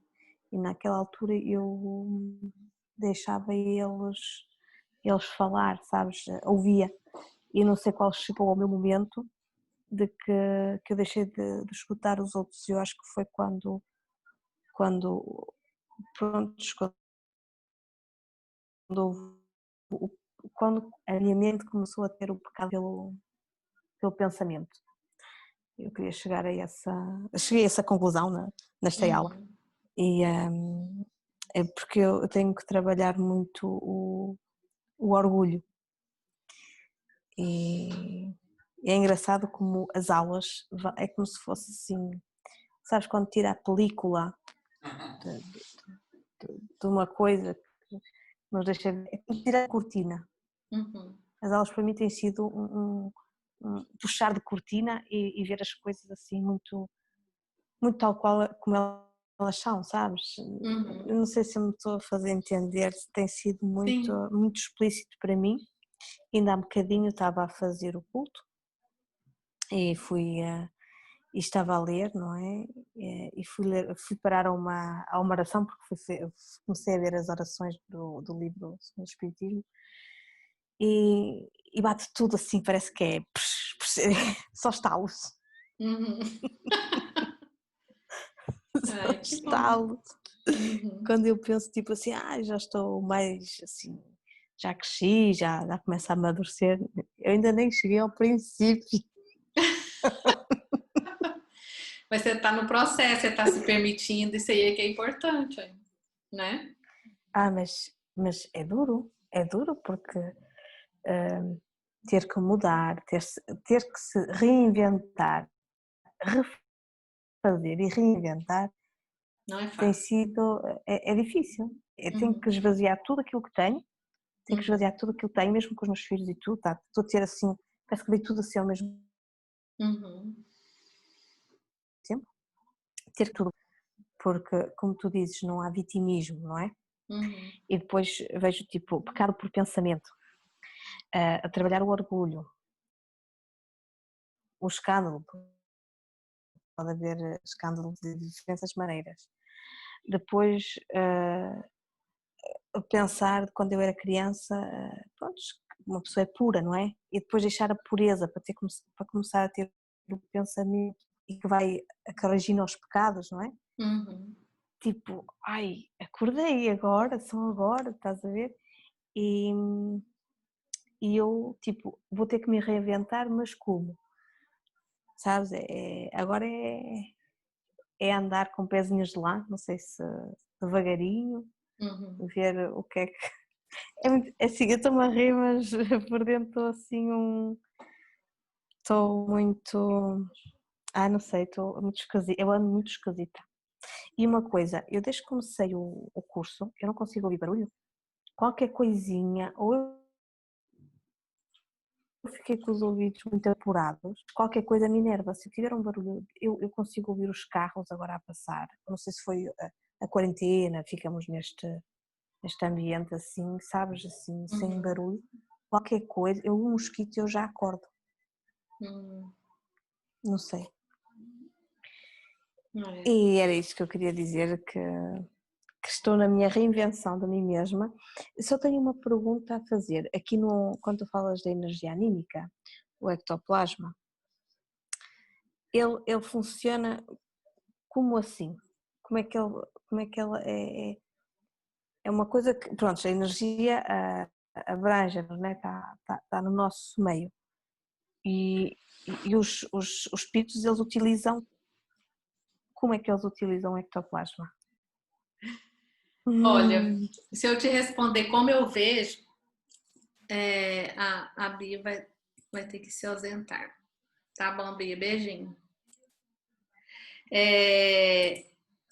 e naquela altura eu deixava eles falar, sabes, ouvia, e não sei qual chegou ao meu momento de que eu deixei de escutar os outros. Eu acho que foi quando pronto, quando a minha mente começou a ter o pecado pelo pensamento. Eu queria chegar cheguei a essa conclusão nesta aula, e é porque eu tenho que trabalhar muito o orgulho, e é engraçado como as aulas, é como se fosse assim, sabes, quando tira a película de uma coisa que nos deixa, é como tirar a cortina. As aulas para mim têm sido um puxar de cortina e ver as coisas assim muito tal qual como elas são, sabes? Eu não sei se eu me estou a fazer entender, tem sido muito explícito para mim. Ainda há bocadinho estava a fazer o culto e e estava a ler, não é? E fui parar a uma oração, porque comecei a ver as orações do livro do Espiritismo, e bate tudo assim, parece que é só estalos. Estalos. Quando eu penso tipo assim, já estou mais assim, já cresci, já começo a amadurecer, eu ainda nem cheguei ao princípio. Mas você está no processo, você está se permitindo, isso aí é que é importante, né? Mas é duro porque ter que mudar, ter que se reinventar, refazer e reinventar, não é fácil. tem sido, é difícil. Eu tenho que esvaziar tudo aquilo que tenho, mesmo com os meus filhos e tudo, estou a ter assim, parece que dei tudo assim ao mesmo tempo, ter tudo, porque como tu dizes, não há vitimismo, não é? E depois vejo tipo, pecado por pensamento, a trabalhar o orgulho, o escândalo, pode haver escândalo de diversas maneiras. Depois, pensar quando eu era criança, pronto, uma pessoa é pura, não é? E depois deixar a pureza para começar a ter o pensamento e que vai corrigindo aos pecados, não é? Uhum. Tipo, ai, acordei agora, só agora, estás a ver? E eu, tipo, vou ter que me reinventar, mas como? Sabes? Agora é andar com pezinhos de lã, não sei se devagarinho, ver o que é que... É assim, eu estou-me a rir, mas por dentro estou assim estou muito... não sei, estou muito esquisita, eu ando muito esquisita. E uma coisa, eu desde que comecei o curso, eu não consigo ouvir barulho. Qualquer coisinha, ou eu fiquei com os ouvidos muito apurados, qualquer coisa me enerva. Se tiver um barulho, eu consigo ouvir os carros agora a passar. Não sei se foi a quarentena, ficamos neste ambiente assim, sabes, assim, sem barulho. Qualquer coisa, um mosquito eu já acordo. Não sei. E era isso que eu queria dizer, que estou na minha reinvenção de mim mesma. Só tenho uma pergunta a fazer. Aqui quando tu falas da energia anímica, o ectoplasma, ele funciona como assim? Como é que ele é uma coisa que, pronto, a energia abrange-nos, né? Está no nosso meio. E os espíritos, eles utilizam, como é que eles utilizam o ectoplasma? Olha, se eu te responder como eu vejo, a Bia vai ter que se ausentar. Tá bom, Bia? Beijinho.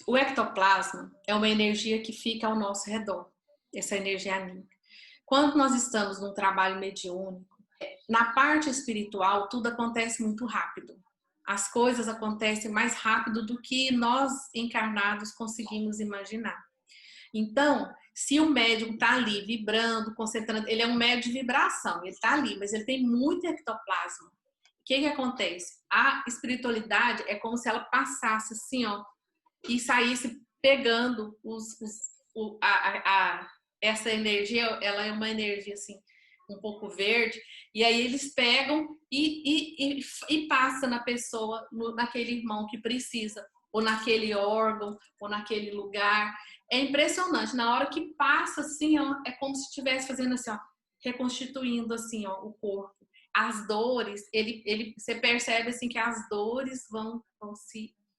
O ectoplasma é uma energia que fica ao nosso redor, essa energia anímica. Quando nós estamos num trabalho mediúnico, na parte espiritual, tudo acontece muito rápido. As coisas acontecem mais rápido do que nós encarnados conseguimos imaginar. Então, se o médium está ali vibrando, concentrando, ele é um médium de vibração, ele está ali, mas ele tem muito ectoplasma. O que acontece? A espiritualidade é como se ela passasse assim, ó, e saísse pegando essa energia. Ela é uma energia assim, um pouco verde, e aí eles pegam e passa na pessoa, naquele irmão que precisa, ou naquele órgão, ou naquele lugar. É impressionante, na hora que passa assim, ó, é como se estivesse fazendo assim, ó, reconstituindo assim, ó, o corpo. As dores, você percebe assim que as dores vão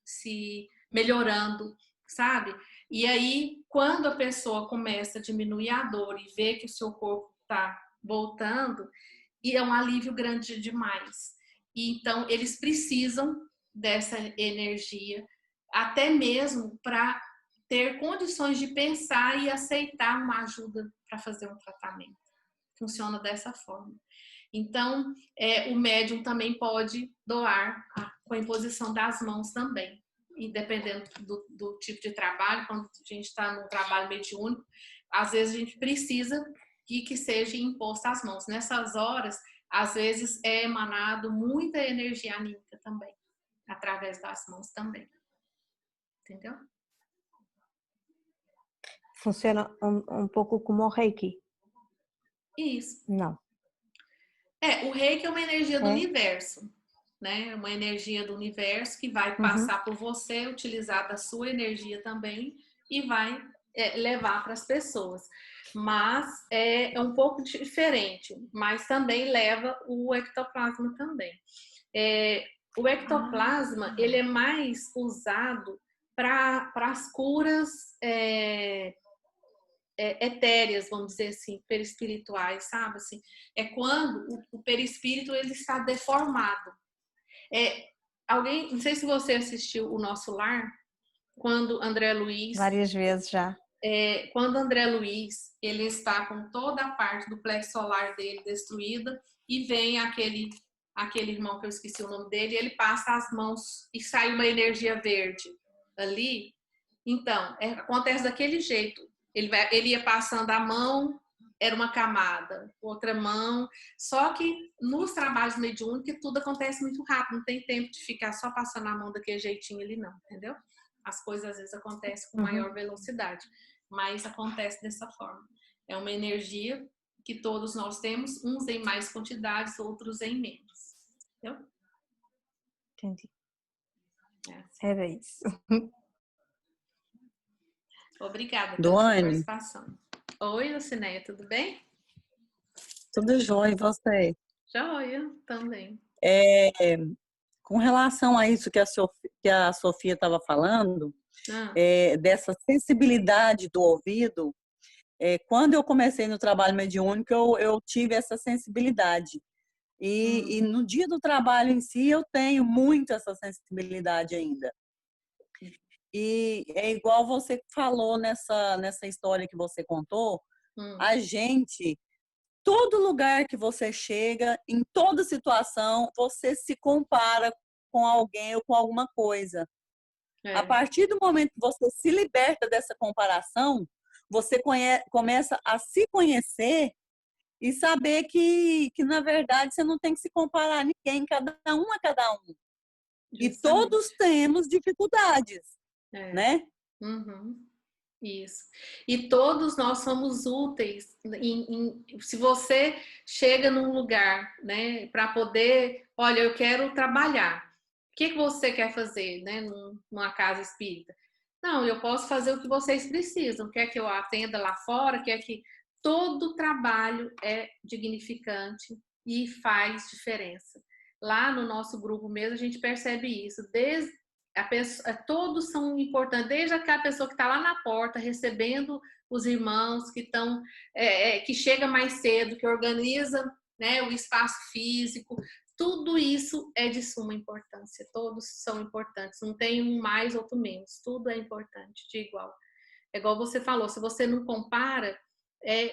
se melhorando, sabe? E aí, quando a pessoa começa a diminuir a dor e vê que o seu corpo está voltando, e é um alívio grande demais. E então, eles precisam dessa energia, até mesmo para ter condições de pensar e aceitar uma ajuda para fazer um tratamento. Funciona dessa forma. Então, o médium também pode doar com a imposição das mãos também. E dependendo do tipo de trabalho, quando a gente está no trabalho mediúnico, às vezes a gente precisa que seja imposto às mãos. Nessas horas, às vezes é emanado muita energia anímica também, através das mãos também. Entendeu? Funciona um pouco como o Reiki? Isso. Não. O Reiki é uma energia do universo, né? É uma energia do universo que vai passar por você, utilizar da sua energia também e vai levar para as pessoas. Mas é um pouco diferente, mas também leva o ectoplasma também. O ectoplasma, ele é mais usado para as curas etéreas, vamos dizer assim, perispirituais, sabe? Assim, é quando o perispírito ele está deformado. Não sei se você assistiu O Nosso Lar, quando André Luiz... Várias vezes já. Quando André Luiz, ele está com toda a parte do plexo solar dele destruída e vem aquele irmão que eu esqueci o nome dele, e ele passa as mãos e sai uma energia verde ali. Então, acontece daquele jeito. Ele ia passando a mão, era uma camada, outra mão. Só que nos trabalhos mediúnicos tudo acontece muito rápido, não tem tempo de ficar só passando a mão daquele jeitinho ali, não, entendeu? As coisas às vezes acontecem com maior velocidade, mas acontece dessa forma. É uma energia que todos nós temos, uns em mais quantidades, outros em menos. Entendeu? Entendi. Era isso. Obrigada pela sua participação. Oi, Lucinéia, tudo bem? Tudo jóia, e você? Jóia, também. Com relação a isso que a Sofia estava falando, dessa sensibilidade do ouvido, quando eu comecei no trabalho mediúnico, eu tive essa sensibilidade. E no dia do trabalho em si, eu tenho muito essa sensibilidade ainda. E é igual você falou nessa história que você contou, a gente, todo lugar que você chega, em toda situação, você se compara com alguém ou com alguma coisa. A partir do momento que você se liberta dessa comparação, você começa a se conhecer e saber que, na verdade, você não tem que se comparar a ninguém, cada um é cada um. Justamente. E todos temos dificuldades, né? Isso. E todos nós somos úteis. Se você chega num lugar, né, para poder, olha, eu quero trabalhar. O que você quer fazer, né, numa casa espírita? Não, eu posso fazer o que vocês precisam. Quer que eu atenda lá fora? Quer que todo trabalho é dignificante e faz diferença. Lá no nosso grupo mesmo a gente percebe isso. Todos são importantes, desde aquela pessoa que está lá na porta recebendo os irmãos que estão, que chega mais cedo, que organiza, né, o espaço físico. Tudo isso é de suma importância. Todos são importantes. Não tem um mais, outro menos. Tudo é importante, de igual. É igual você falou. Se você não compara,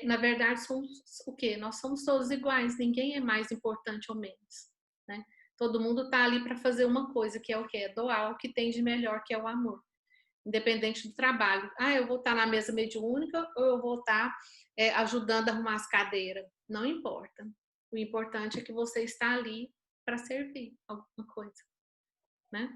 na verdade somos o quê? Nós somos todos iguais. Ninguém é mais importante ou menos, né? Todo mundo está ali para fazer uma coisa, que é o quê? É doar o que tem de melhor, que é o amor. Independente do trabalho. Eu vou estar na mesa mediúnica ou eu vou estar ajudando a arrumar as cadeiras. Não importa. O importante é que você está ali para servir alguma coisa, né?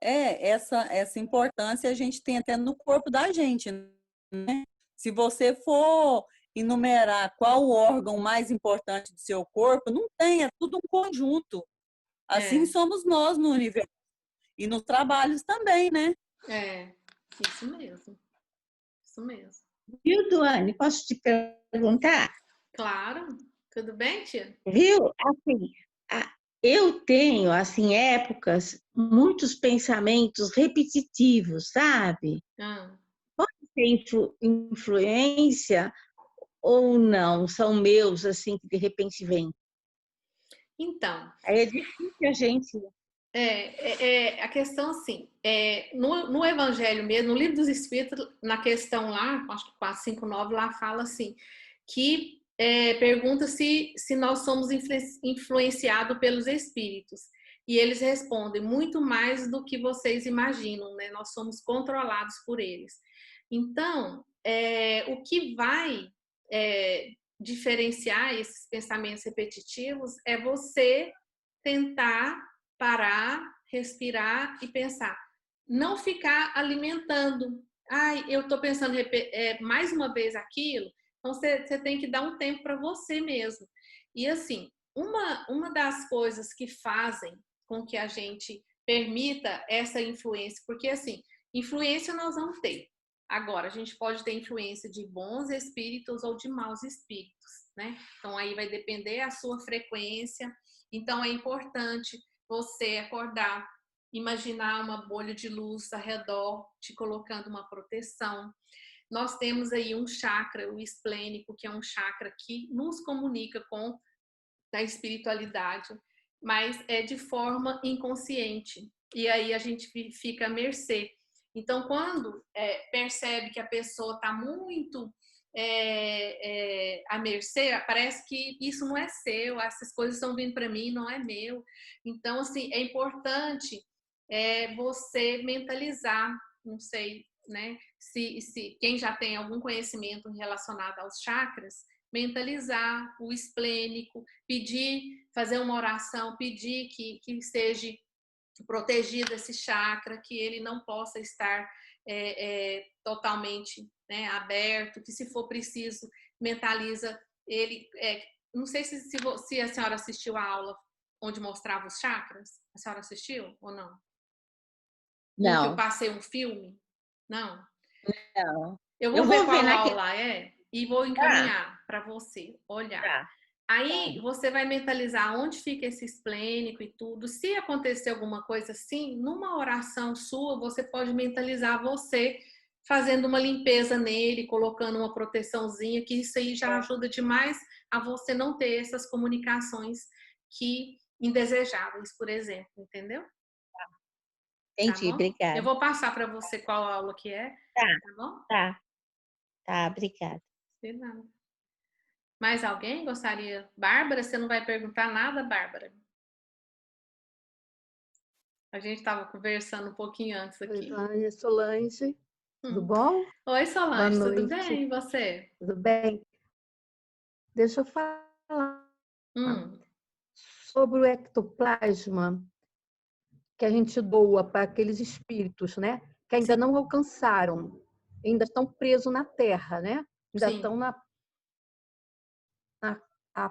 Essa importância a gente tem até no corpo da gente, né? Se você for enumerar qual o órgão mais importante do seu corpo, não tem, é tudo um conjunto. Assim somos nós no universo. E nos trabalhos também, né? Isso mesmo. Isso mesmo. Viu, Duane? Posso te perguntar? Claro. Tudo bem, tia? Viu? Assim, eu tenho, assim, épocas, muitos pensamentos repetitivos, sabe? Pode ser influência ou não? São meus, assim, que de repente vêm. Então. Aí é difícil a gente... a questão assim, no Evangelho mesmo, no Livro dos Espíritos, na questão lá, acho que 459, lá fala assim, que pergunta se nós somos influenciados pelos Espíritos. E eles respondem, muito mais do que vocês imaginam, né? Nós somos controlados por eles. Então, o que vai diferenciar esses pensamentos repetitivos é você tentar parar, respirar e pensar. Não ficar alimentando. Eu estou pensando mais uma vez aquilo. Então, você tem que dar um tempo para você mesmo. E, assim, uma das coisas que fazem com que a gente permita essa influência, porque, assim, influência nós vamos ter. Agora, a gente pode ter influência de bons espíritos ou de maus espíritos, né? Então, aí vai depender a sua frequência. Então, é importante você acordar, imaginar uma bolha de luz ao redor, te colocando uma proteção. Nós temos aí um chakra, o esplênico, que é um chakra que nos comunica com a espiritualidade, mas é de forma inconsciente. E aí a gente fica à mercê. Então, quando percebe que a pessoa está muito à mercê, parece que isso não é seu, essas coisas estão vindo para mim, não é meu. Então, assim, é importante você mentalizar, não sei, né? Se quem já tem algum conhecimento relacionado aos chakras, mentalizar o esplênico, pedir, fazer uma oração, pedir que esteja protegido esse chakra, que ele não possa estar totalmente, né, aberto, que se for preciso, mentaliza ele. Não sei se a senhora assistiu a aula onde mostrava os chakras. A senhora assistiu ou não? Não. Que eu passei um filme? Não? Não. Eu vou ver qual aula e vou encaminhar para você olhar. Tá. Aí você vai mentalizar onde fica esse esplênico e tudo. Se acontecer alguma coisa assim, numa oração sua, você pode mentalizar você fazendo uma limpeza nele, colocando uma proteçãozinha, que isso aí já ajuda demais a você não ter essas comunicações indesejáveis, por exemplo, entendeu? Tá. Entendi, tá, obrigada. Eu vou passar para você qual aula que é. Tá bom? Tá, obrigada. De nada. Mais alguém gostaria? Bárbara, você não vai perguntar nada, Bárbara? A gente estava conversando um pouquinho antes aqui. Oi, Solange, tudo bom? Oi, Solange, tudo bem? E você? Tudo bem. Deixa eu falar sobre o ectoplasma que a gente doa para aqueles espíritos, né? Que ainda não alcançaram, ainda estão presos na Terra, né? Ainda estão na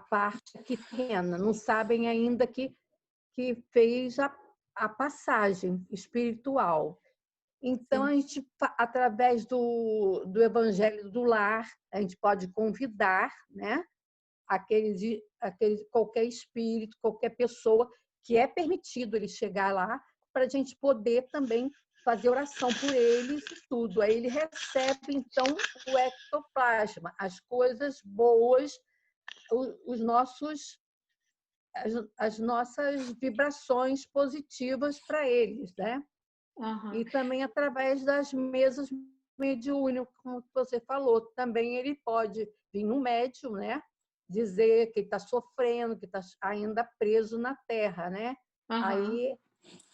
parte aqui terrena, não sabem ainda que fez a passagem espiritual. Então, a gente, através do Evangelho do Lar, a gente pode convidar, né, qualquer espírito, qualquer pessoa que é permitido ele chegar lá, para a gente poder também fazer oração por eles e tudo. Aí ele recebe, então, o ectoplasma, as coisas boas, as nossas vibrações positivas para eles, né? Uhum. E também através das mesas mediúnicas, como você falou, também ele pode vir no médium, né? Dizer que está sofrendo, que está ainda preso na Terra, né? Uhum. Aí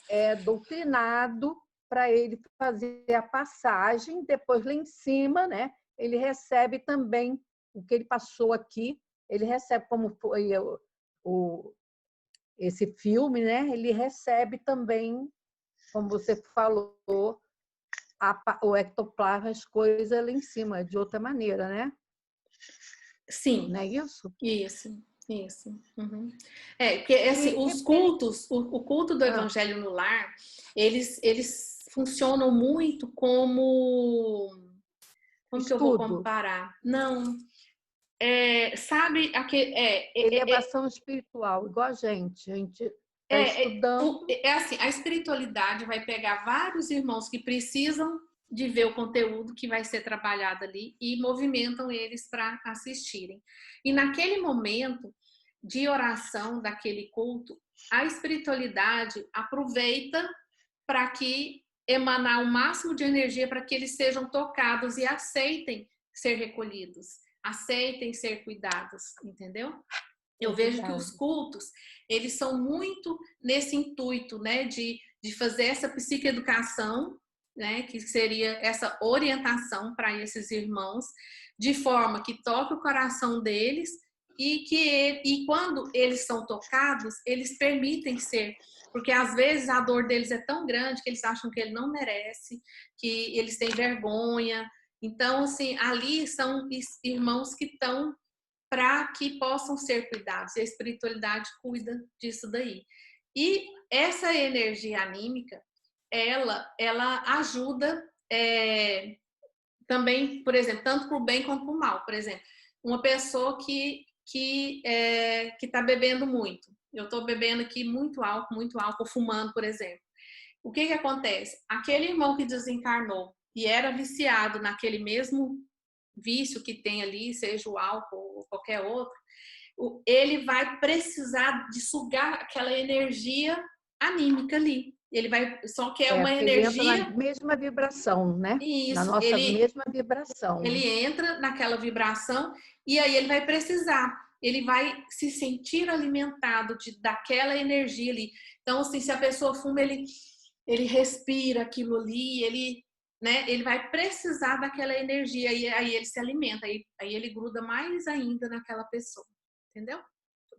é doutrinado para ele fazer a passagem, depois lá em cima, né? Ele recebe também o que ele passou aqui, ele recebe, como foi esse filme, né? Ele recebe também, como você falou, o ectoplasma, as coisas lá em cima, de outra maneira, né? Sim. Não é isso? Isso. Uhum. Porque assim, os cultos, o culto do Evangelho no Lar, eles funcionam muito como que eu vou comparar? Não. Sabe aquele elevação espiritual, igual a gente está estudando. Assim, a espiritualidade vai pegar vários irmãos que precisam de ver o conteúdo que vai ser trabalhado ali e movimentam eles para assistirem. E naquele momento de oração daquele culto, a espiritualidade aproveita para que emanar o máximo de energia para que eles sejam tocados e aceitem ser recolhidos, aceitem ser cuidados, entendeu? Eu vejo que os cultos, eles são muito nesse intuito, né, de fazer essa psicoeducação, né, que seria essa orientação para esses irmãos, de forma que toque o coração deles e quando eles são tocados, eles permitem ser, porque às vezes a dor deles é tão grande que eles acham que ele não merece, que eles têm vergonha. Então, assim, ali são irmãos que estão para que possam ser cuidados. E a espiritualidade cuida disso daí. E essa energia anímica, ela ajuda também, por exemplo, tanto para o bem quanto para o mal. Por exemplo, uma pessoa que está bebendo muito. Eu estou bebendo aqui muito álcool, fumando, por exemplo. O que acontece? Aquele irmão que desencarnou e era viciado naquele mesmo vício que tem ali, seja o álcool ou qualquer outro, ele vai precisar de sugar aquela energia anímica ali. Ele vai, só que é uma energia... Ele entra na mesma vibração, né? Isso, na nossa mesma vibração. Ele entra naquela vibração e aí ele vai precisar, ele vai se sentir alimentado daquela energia ali. Então, assim, se a pessoa fuma, ele respira aquilo ali, né, ele vai precisar daquela energia e aí ele se alimenta, aí ele gruda mais ainda naquela pessoa, entendeu?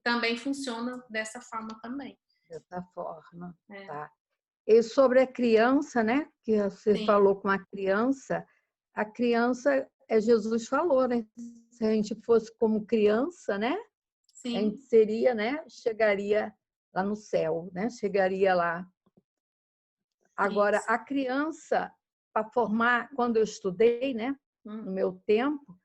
Também funciona dessa forma também. Dessa forma, tá. E sobre a criança, né, que você Sim. falou com a criança Jesus falou, né? Se a gente fosse como criança, né? Sim. A gente seria, né? Chegaria lá no céu, né? Chegaria lá. Agora, Isso. a criança, para formar, quando eu estudei, né? No meu tempo,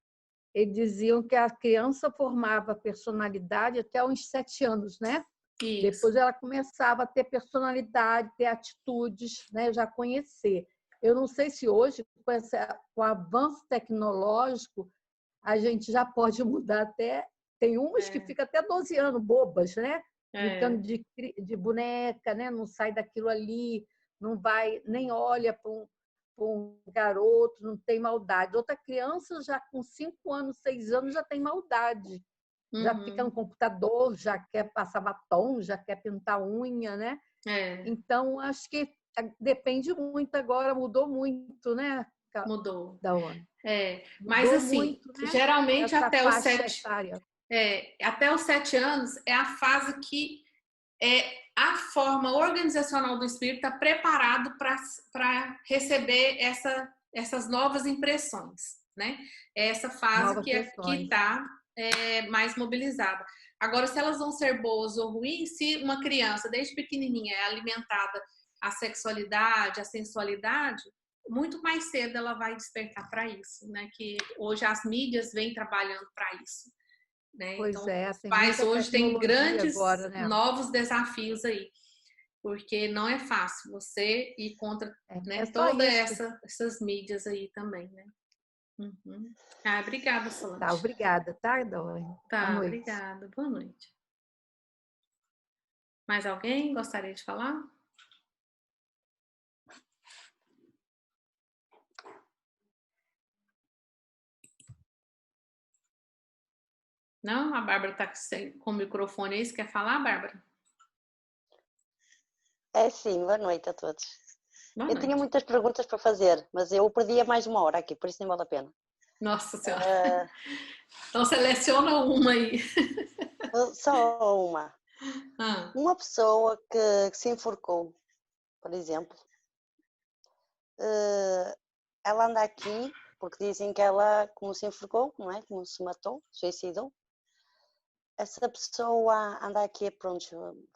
eles diziam que a criança formava personalidade até uns 7 anos, né? Isso. Depois ela começava a ter personalidade, ter atitudes, né? Já conhecer. Eu não sei se hoje, com o avanço tecnológico, a gente já pode mudar até... Tem umas que ficam até 12 anos, bobas, né? Brincando de boneca, né? Não sai daquilo ali, não vai, nem olha para um garoto, não tem maldade. Outra criança já com 5 anos, 6 anos, já tem maldade. Já fica no computador, já quer passar batom, já quer pintar unha, né? Então, acho que depende muito agora, mudou muito, né? Mudou. Da ONU. Mas assim, muito, né? geralmente Essa até os faixa 7 etária. Até os 7 anos é a fase que a forma organizacional do espírito está preparado para receber essas novas impressões, né? É essa fase que está mais mobilizada. Agora, se elas vão ser boas ou ruins, se uma criança, desde pequenininha, é alimentada a sexualidade, a sensualidade, muito mais cedo ela vai despertar para isso, né? Que hoje as mídias vêm trabalhando para isso. Né? Pois então, os tem pais muita hoje têm grandes agora, né? novos desafios aí, porque não é fácil você ir contra né, todas essas mídias aí também, né? Obrigada, Solange. Tá, obrigada, tá, Dói? Tá, boa noite. Obrigada. Boa noite. Mais alguém gostaria de falar? Não? A Bárbara está com o microfone aí. Você quer falar, Bárbara? Sim, boa noite a todos. Boa noite. Tinha muitas perguntas para fazer, mas eu perdia mais 1 hora aqui, por isso nem vale a pena. Nossa Senhora. Então seleciona uma aí. Só uma. Uma pessoa que se enforcou, por exemplo, ela anda aqui, porque dizem que ela, como se enforcou, não é? Como se matou, suicidou. Essa pessoa anda aqui, pronto,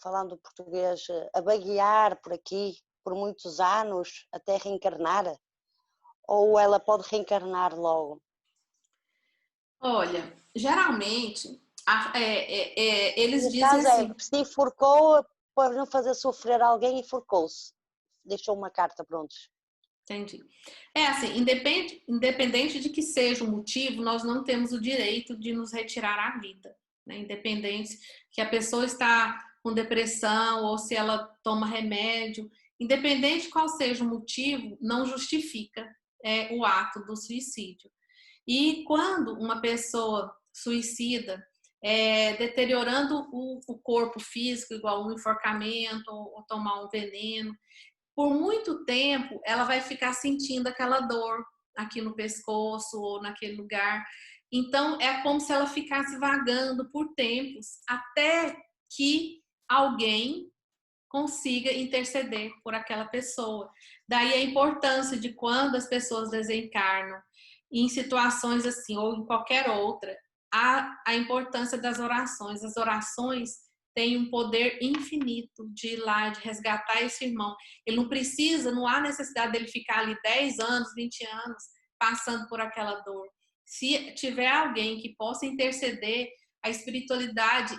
falando português, a vaguear por aqui por muitos anos até reencarnar? Ou ela pode reencarnar logo? Olha, geralmente eles dizem caso assim... se enforcou para não fazer sofrer alguém, enforcou-se. Deixou uma carta, pronto. Entendi. Assim, independente de que seja o motivo, nós não temos o direito de nos retirar a vida. Né? Independente que a pessoa está com depressão ou se ela toma remédio, independente qual seja o motivo, não justifica o ato do suicídio. E quando uma pessoa suicida, deteriorando o corpo físico, igual um enforcamento ou tomar um veneno, por muito tempo ela vai ficar sentindo aquela dor aqui no pescoço ou naquele lugar. Então, é como se ela ficasse vagando por tempos até que alguém consiga interceder por aquela pessoa. Daí a importância de quando as pessoas desencarnam em situações assim ou em qualquer outra, a importância das orações. As orações têm um poder infinito de ir lá, de resgatar esse irmão. Ele não precisa, não há necessidade dele ficar ali 10 anos, 20 anos passando por aquela dor. Se tiver alguém que possa interceder, a espiritualidade,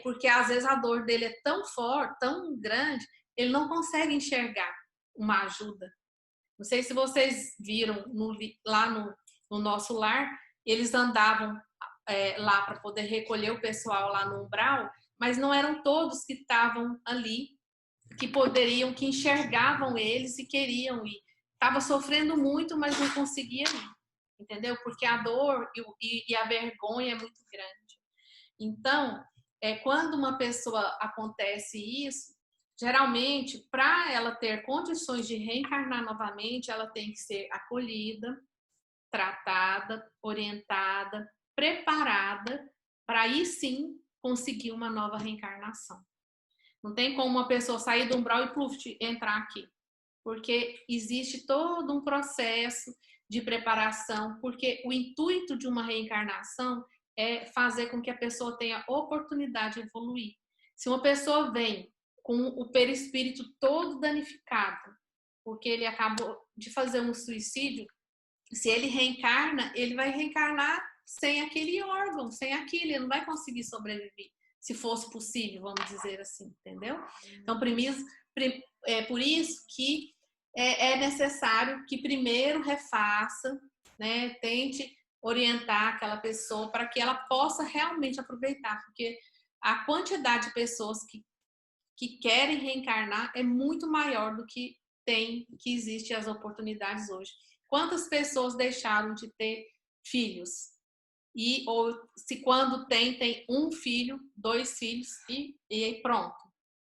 porque às vezes a dor dele é tão forte, tão grande, ele não consegue enxergar uma ajuda. Não sei se vocês viram lá no nosso lar, eles andavam lá para poder recolher o pessoal lá no umbral, mas não eram todos que estavam ali, que poderiam, que enxergavam eles e queriam ir. Estava sofrendo muito, mas não conseguia ir, entendeu? Porque a dor e a vergonha é muito grande. Então, quando uma pessoa acontece isso, Geralmente, para ela ter condições de reencarnar novamente, ela tem que ser acolhida, tratada, orientada, preparada, para aí sim conseguir uma nova reencarnação. Não tem como uma pessoa sair do umbral e pluf, entrar aqui. Porque existe todo um processo de preparação, porque o intuito de uma reencarnação é fazer com que a pessoa tenha oportunidade de evoluir. Se uma pessoa vem com o perispírito todo danificado, porque ele acabou de fazer um suicídio, se ele reencarna, ele vai reencarnar sem aquele órgão, sem aquilo, ele não vai conseguir sobreviver, se fosse possível, vamos dizer assim, entendeu? Então, é por isso que é necessário que primeiro refaça, né, tente orientar aquela pessoa para que ela possa realmente aproveitar, porque a quantidade de pessoas que querem reencarnar é muito maior do que existe as oportunidades hoje. Quantas pessoas deixaram de ter filhos? Ou se quando tem um filho, 2 filhos e pronto.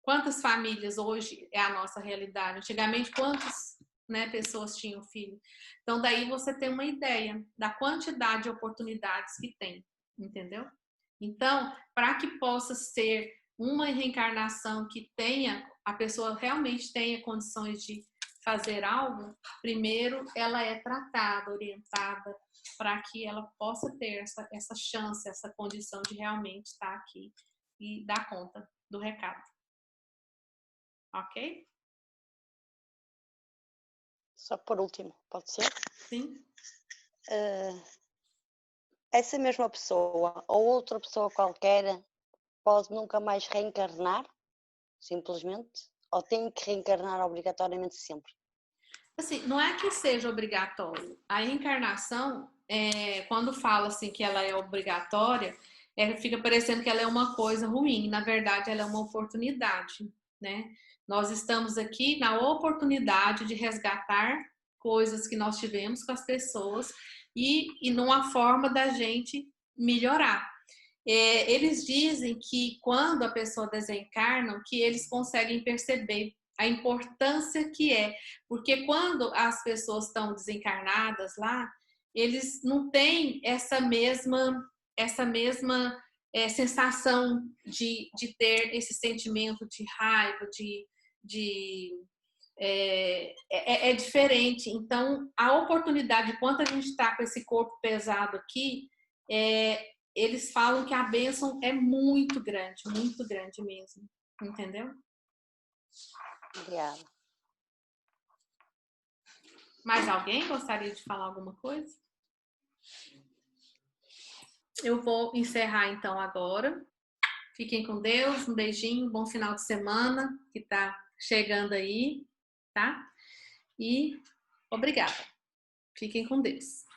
Quantas famílias hoje é a nossa realidade? Antigamente, quantas, né, pessoas tinham filho? Então, daí você tem uma ideia da quantidade de oportunidades que tem, entendeu? Então, para que possa ser uma reencarnação que a pessoa realmente tenha condições de fazer algo, primeiro ela é tratada, orientada, para que ela possa ter essa chance, essa condição de realmente estar aqui e dar conta do recado. Ok? Só por último, pode ser? Sim. Essa mesma pessoa ou outra pessoa qualquer pode nunca mais reencarnar, simplesmente? Ou tem que reencarnar obrigatoriamente sempre? Assim, não é que seja obrigatório. A reencarnação, quando fala assim que ela é obrigatória, fica parecendo que ela é uma coisa ruim. Na verdade, ela é uma oportunidade, né? Nós estamos aqui na oportunidade de resgatar coisas que nós tivemos com as pessoas e numa forma da gente melhorar. Eles dizem que quando a pessoa desencarna, que eles conseguem perceber a importância que é, porque quando as pessoas estão desencarnadas lá, eles não têm essa mesma sensação de ter esse sentimento de raiva, é diferente. Então, a oportunidade, enquanto a gente está com esse corpo pesado aqui, eles falam que a bênção é muito grande mesmo, entendeu? Obrigada. Mais alguém gostaria de falar alguma coisa? Eu vou encerrar então agora. Fiquem com Deus, um beijinho, bom final de semana que tá chegando aí, tá? E obrigada. Fiquem com Deus.